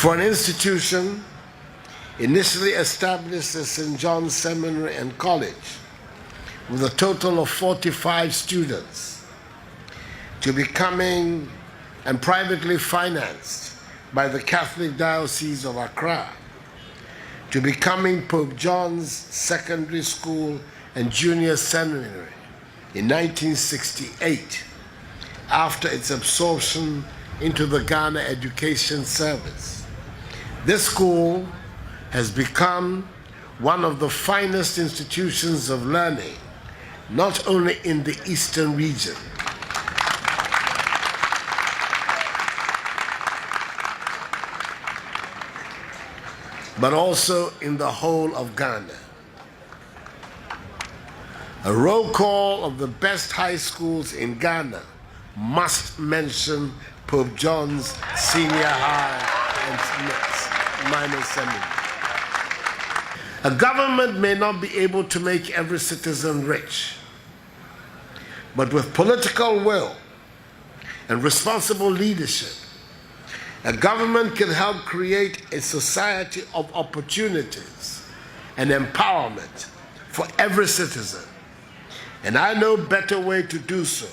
For an institution initially established as St. John's Seminary and College with a total of 45 students to becoming and privately financed by the Catholic Diocese of Accra, to becoming Pope John's Secondary School and Junior Seminary in 1968 after its absorption into the Ghana Education Service. This school has become one of the finest institutions of learning, not only in the Eastern region, but also in the whole of Ghana. A roll call of the best high schools in Ghana must mention Pope John's Senior High and Minor Seminary. A government may not be able to make every citizen rich, but with political will and responsible leadership, a government can help create a society of opportunities and empowerment for every citizen. And I know better way to do so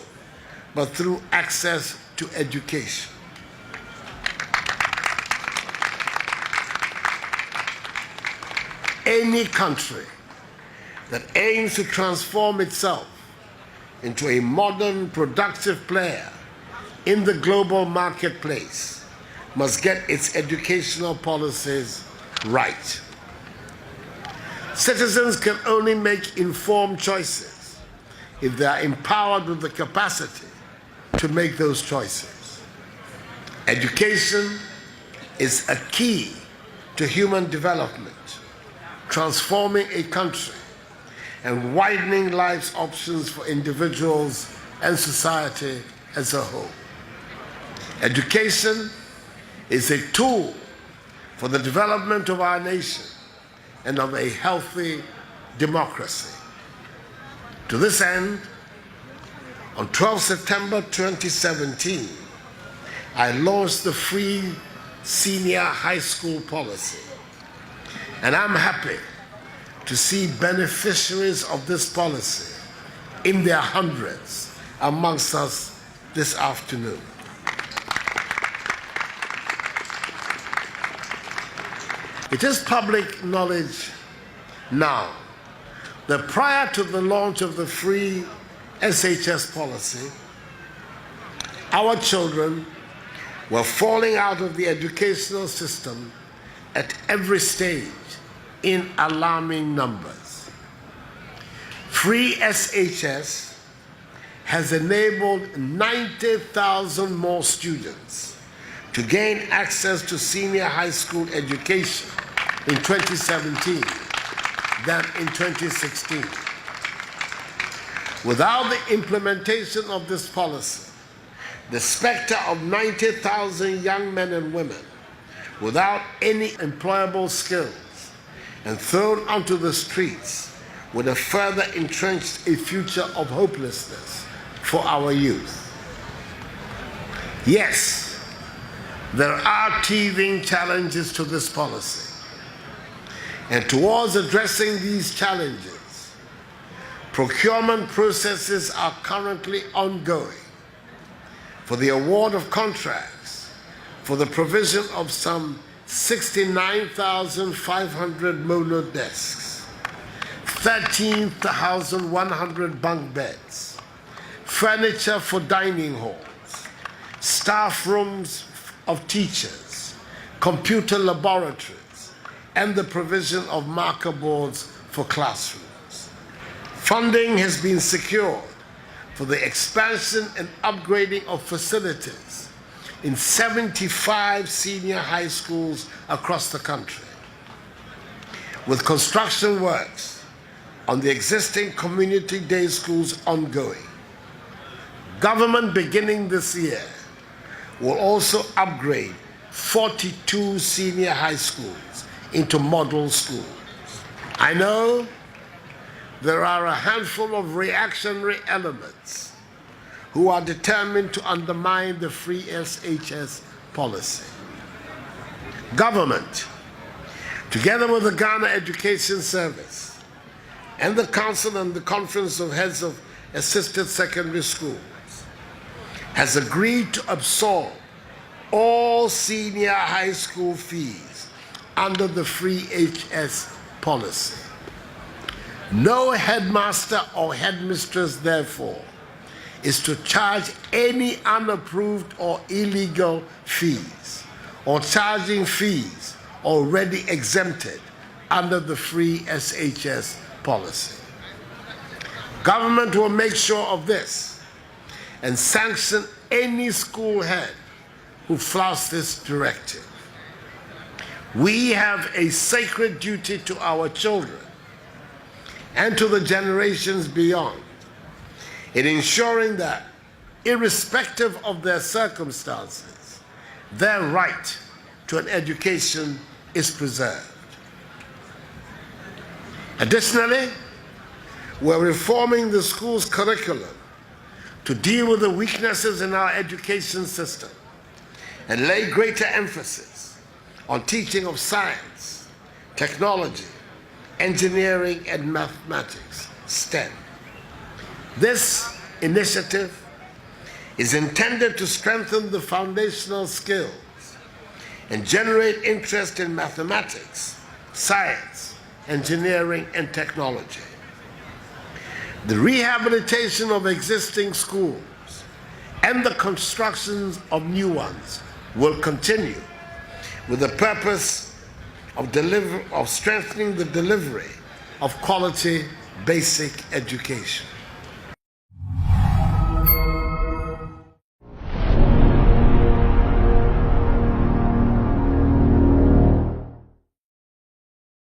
but through access to education. Any country that aims to transform itself into a modern, productive player in the global marketplace must get its educational policies right. Citizens can only make informed choices if they are empowered with the capacity to make those choices. Education is a key to human development, transforming a country and widening life's options for individuals and society as a whole. Education is a tool for the development of our nation and of a healthy democracy. To this end, on 12 September 2017, I launched the free senior high school policy. And I'm happy to see beneficiaries of this policy in their hundreds amongst us this afternoon. It is public knowledge now that prior to the launch of the free SHS policy, our children were falling out of the educational system at every stage in alarming numbers. Free SHS has enabled 90,000 more students to gain access to senior high school education in 2017 than in 2016. Without the implementation of this policy, the specter of 90,000 young men and women without any employable skills and thrown onto the streets would have further entrenched a future of hopelessness for our youth. Yes, there are teething challenges to this policy. And towards addressing these challenges, procurement processes are currently ongoing for the award of contracts for the provision of some 69,500 mono desks, 13,100 bunk beds, furniture for dining halls, staff rooms of teachers, computer laboratories, and the provision of marker boards for classrooms. Funding has been secured for the expansion and upgrading of facilities in 75 senior high schools across the country, with construction works on the existing community day schools ongoing. Government beginning this year will also upgrade 42 senior high schools into model schools. I know there are a handful of reactionary elements who are determined to undermine the free SHS policy. Government, together with the Ghana Education Service and the Council and the Conference of Heads of Assisted Secondary Schools, has agreed to absorb all senior high school fees under the free HS policy. No headmaster or headmistress, therefore, is to charge any unapproved or illegal fees or charging fees already exempted under the free SHS policy. Government will make sure of this and sanction any school head who flouts this directive. We have a sacred duty to our children and to the generations beyond in ensuring that, irrespective of their circumstances, their right to an education is preserved. Additionally, we're reforming the school's curriculum to deal with the weaknesses in our education system and lay greater emphasis on teaching of science, technology, engineering, and mathematics, STEM. This initiative is intended to strengthen the foundational skills and generate interest in mathematics, science, engineering, and technology. The rehabilitation of existing schools and the construction of new ones will continue with the purpose of strengthening the delivery of quality basic education.